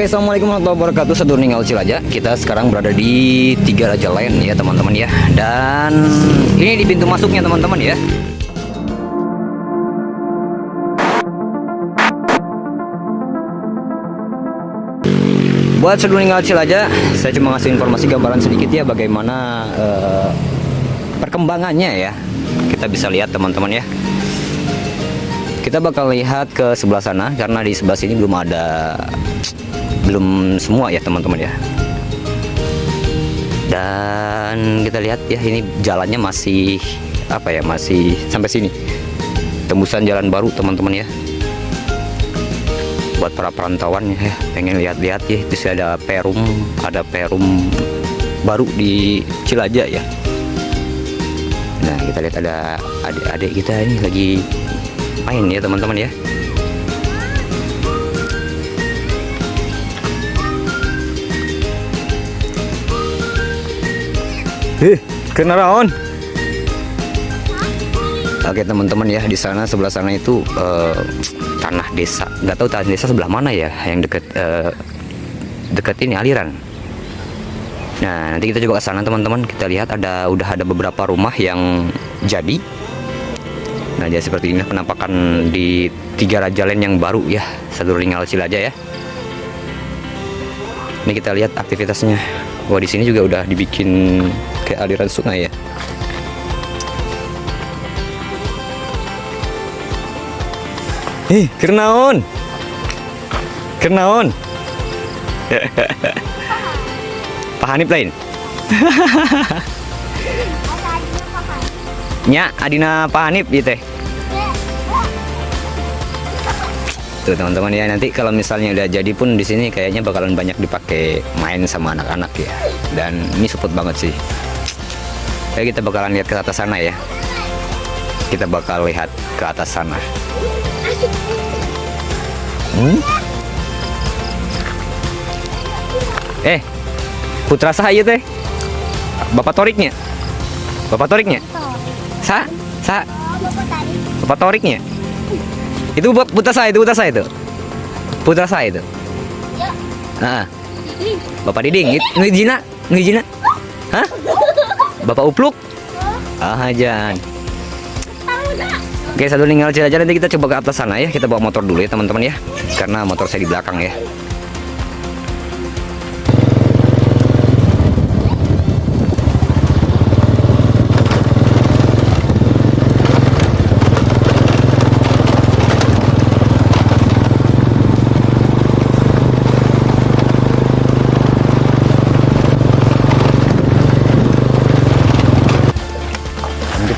Oke, assalamualaikum warahmatullahi wabarakatuh. Sadurungal Cilacap. Kita sekarang berada di Tiga Raja Land ya teman-teman ya. Dan ini di pintu masuknya teman-teman ya. Buat Sadurungal Cilacap, saya cuma ngasih informasi gambaran sedikit ya bagaimana perkembangannya ya. Kita bisa lihat teman-teman ya. Kita bakal lihat ke sebelah sana karena di sebelah sini belum semua ya teman-teman ya. Dan kita lihat ya, ini jalannya masih masih sampai sini, tembusan jalan baru teman-teman ya. Buat para perantauan ya, pengen lihat-lihat ya, itu ada perum baru di Cilacap ya. Nah, kita lihat ada adik-adik kita ini lagi main ya teman-teman ya. Kenaraon. Oke teman-teman ya, di sana sebelah sana itu tanah desa. Nggak tahu tanah desa sebelah mana ya, yang deket ini aliran. Nah, nanti kita coba ke sana teman-teman. Kita lihat udah ada beberapa rumah yang jadi. Nah, jadi seperti ini penampakan di Tiga Raja Land yang baru ya, Sadurungal Cilacap ya. Ini kita lihat aktivitasnya. Wah, di sini juga udah dibikin kayak aliran sungai ya. Kernaon. Pak Hanif lain. Nya adina Pak Hanif gitu. Tuh teman-teman ya, nanti kalau misalnya udah jadi pun di sini kayaknya bakalan banyak dipakai main sama anak-anak ya. Dan ini support banget sih. Ya, kita bakalan lihat ke atas sana ya. Kita bakal lihat ke atas sana. Putra sah ieu teh. Bapak Toriknya. Bapak Toriknya. Itu putra saya itu. Nah, Bapak Diding, ngijina. Hah? Bapak Upluk? Ajan. Oke, Sadurungal Cilacap, nanti kita coba ke atas sana ya. Kita bawa motor dulu ya teman-teman ya, karena motor saya di belakang ya.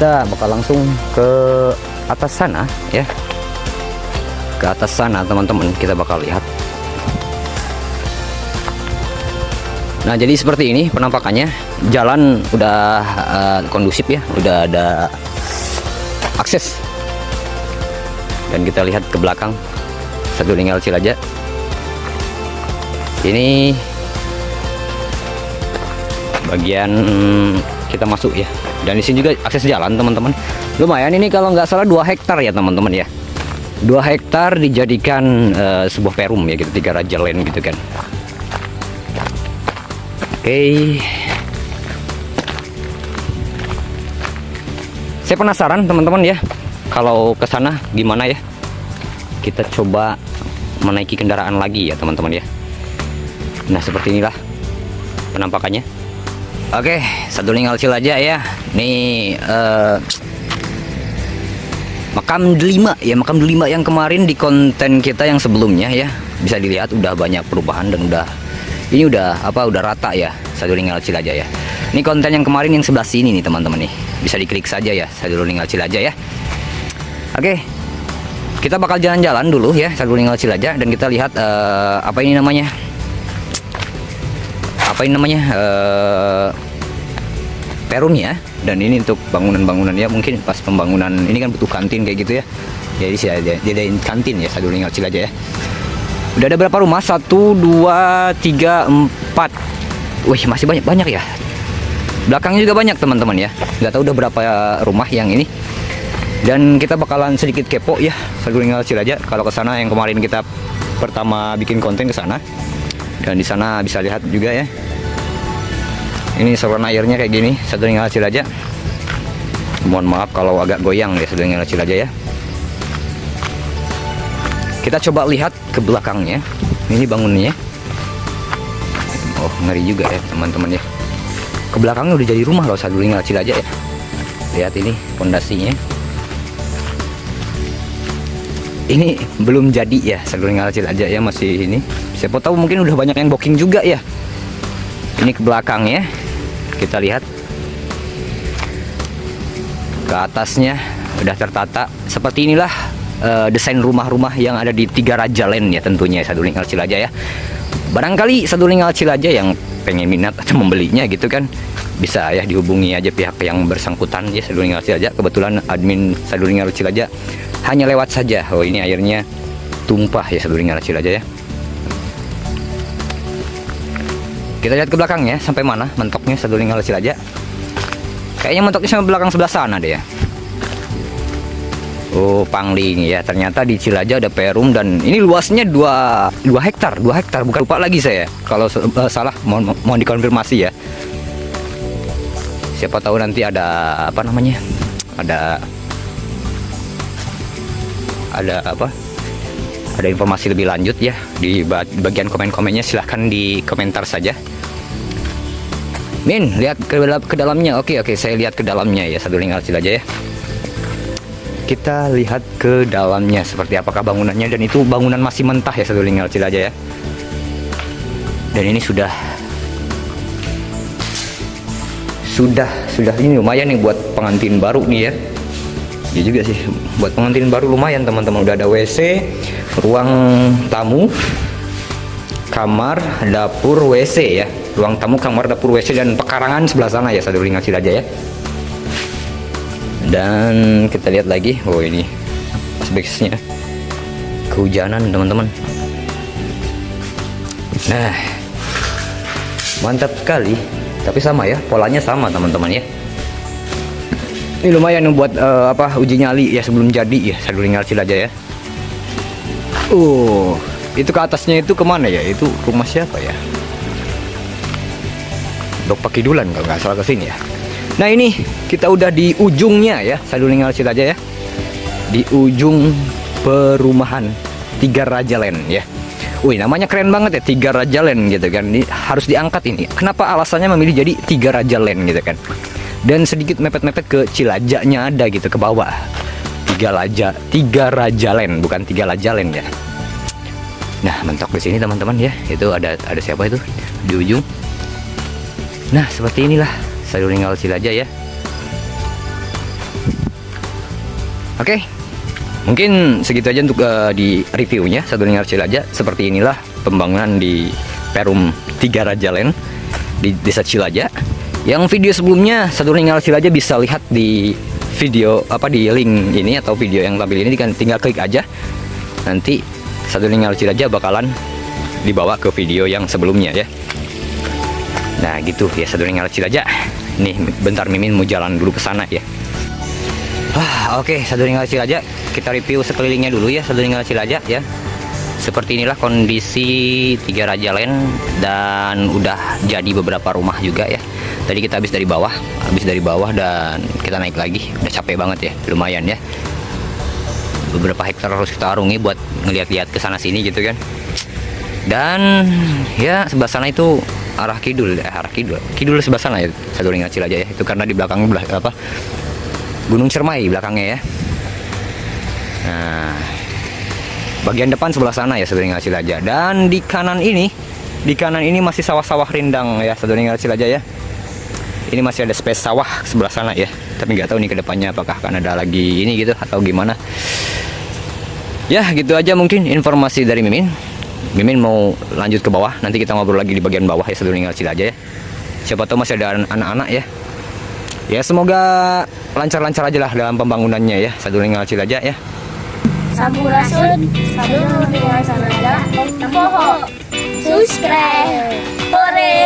Kita bakal langsung ke atas sana ya, ke atas sana teman-teman. Kita bakal lihat. Nah, jadi seperti ini penampakannya. Jalan udah kondusif ya, udah ada akses. Dan kita lihat ke belakang Sadurungal Cilacap. Ini bagian kita masuk ya. Dan di sini juga akses jalan teman-teman. Lumayan, ini kalau nggak salah 2 hektar ya teman-teman ya. 2 hektar dijadikan sebuah perum ya gitu, Tiga Raja Land gitu kan. Oke. Saya penasaran teman-teman ya, kalau ke sana gimana ya. Kita coba menaiki kendaraan lagi ya teman-teman ya. Nah, seperti inilah penampakannya. Oke, Sadurungal Cilacap ya. Nih makam delima ya, makam delima yang kemarin di konten kita yang sebelumnya ya. Bisa dilihat udah banyak perubahan dan udah rata ya Sadurungal Cilacap ya. Ini konten yang kemarin yang sebelah sini nih teman-teman nih. Bisa diklik saja ya Sadurungal Cilacap ya. Oke. Kita bakal jalan-jalan dulu ya Sadurungal Cilacap, dan kita lihat perumnya. Dan ini untuk bangunan-bangunan ya, mungkin pas pembangunan ini kan butuh kantin kayak gitu ya. Jadi saya jadiin kantin ya Sadurungal Cilacap ya. Udah ada berapa rumah? 1, 2, 3, 4. Wih, masih banyak ya. Belakangnya juga banyak teman-teman ya. Nggak tahu udah berapa rumah yang ini. Dan kita bakalan sedikit kepo ya Sadurungal Cilacap. Kalau ke sana yang kemarin kita pertama bikin konten ke sana. Dan di sana bisa lihat juga ya. Ini saluran airnya kayak gini, Sadulinga Cilaja. Mohon maaf kalau agak goyang ya Sadulinga Cilaja ya. Kita coba lihat ke belakangnya. Ini bangunannya. Oh, ngeri juga ya teman-teman ya. Ke belakangnya udah jadi rumah loh Sadulinga Cilaja ya. Lihat ini pondasinya. Ini belum jadi ya Sadulinga Cilaja ya, masih ini. Siapa tahu mungkin udah banyak yang booking juga ya. Ini ke belakangnya. Kita lihat. Ke atasnya udah tertata. Seperti inilah desain rumah-rumah yang ada di Tiga Raja Land ya tentunya Sadulinga Cilaja ya. Barangkali Sadulinga Cilaja yang pengen minat atau membelinya gitu kan, bisa ya dihubungi aja pihak yang bersangkutan ya Sadulinga Cilaja. Kebetulan admin Sadulinga Cilaja hanya lewat saja. Oh, ini airnya tumpah ya Sadulinga Cilaja ya. Kita lihat ke belakangnya sampai mana mentoknya Sadulinga Cilaja. Kayaknya mentoknya sampai belakang sebelah sana deh ya. Oh, pangling ya. Ternyata di Cilaja ada perum dan ini luasnya 2 hektar, bukan, lupa lagi saya. Kalau salah mohon dikonfirmasi ya. Siapa tahu nanti ada apa namanya? Ada apa? Ada informasi lebih lanjut ya di bagian komen-komennya, silahkan di komentar saja. Min, lihat ke dalamnya. Oke, saya lihat ke dalamnya ya Sadulinga Cilaja ya. Kita lihat ke dalamnya seperti apakah bangunannya, dan itu bangunan masih mentah ya Sadulinga Cilaja ya. Dan ini sudah ini lumayan nih buat pengantin baru nih ya. Dia juga sih buat pengantin baru lumayan teman-teman. Udah ada WC, ruang tamu, kamar, dapur, WC ya. Ruang tamu, kamar, dapur, WC, dan pekarangan sebelah sana ya Sadulinga Cilaja ya. Dan kita lihat lagi. Oh, ini aspeknya kehujanan teman-teman. Nah, mantap sekali. Tapi sama ya, polanya sama teman-teman ya. Ini lumayan buat uji nyali ya sebelum jadi ya Sadulinga Cilaja ya. Itu ke atasnya itu kemana ya? Itu rumah siapa ya? Dok Pakidulan kalau nggak salah, ke sini ya. Nah, ini kita udah di ujungnya ya Sadulinga Cilaja ya. Di ujung perumahan Tiga Raja Land ya. Wih, namanya keren banget ya, Tiga Raja Land gitu kan. Ini harus diangkat ini. Kenapa alasannya memilih jadi Tiga Raja Land gitu kan? Dan sedikit mepet-mepet ke Cilajanya ada gitu ke bawah. Tiga Raja Land, bukan Tiga Raja Land ya. Nah, mentok di sini teman-teman ya. Itu ada siapa itu di ujung. Nah, seperti inilah Sadulinga Cilaja ya. Oke. Mungkin segitu aja untuk di reviewnya Sadulinga Cilaja. Seperti inilah pembangunan di Perum Tiga Raja Land di Desa Cilaja. Yang video sebelumnya Sadulinga Cilaja bisa lihat di video di link ini atau video yang tampil ini, tinggal klik aja. Nanti Sadulinga Cilaja bakalan dibawa ke video yang sebelumnya ya. Nah, gitu ya Sadulinga Cilaja. Nih, bentar Mimin mau jalan dulu ke sana ya. Oke, Sadulinga Cilaja kita review sekelilingnya dulu ya Sadulinga Cilaja ya. Seperti inilah kondisi Tiga Raja Land, dan udah jadi beberapa rumah juga ya. Tadi kita habis dari bawah dan kita naik lagi. Udah capek banget ya, lumayan ya. Beberapa hektar harus kita arungi buat ngeliat-liat ke sana sini gitu kan. Dan ya sebelah sana itu arah kidul sebelah sana ya Sadulinga Cilaja ya. Itu karena di belakang Gunung Cermai belakangnya ya. Nah, bagian depan sebelah sana ya Sadulinga Cilaja. Dan di kanan ini masih sawah-sawah rindang ya Sadulinga Cilaja ya. Ini masih ada space sawah sebelah sana ya. Tapi nggak tahu nih kedepannya apakah akan ada lagi ini gitu atau gimana. Ya, gitu aja mungkin informasi dari Mimin. Mimin mau lanjut ke bawah. Nanti kita ngobrol lagi di bagian bawah ya Sadulinga Cilaja ya. Siapa tahu masih ada anak-anak ya. Ya, semoga lancar-lancar aja lah dalam pembangunannya ya Sadulinga Cilaja ya. Sampurasun, Sadulinga Cilaja, Poho, subscribe, hore.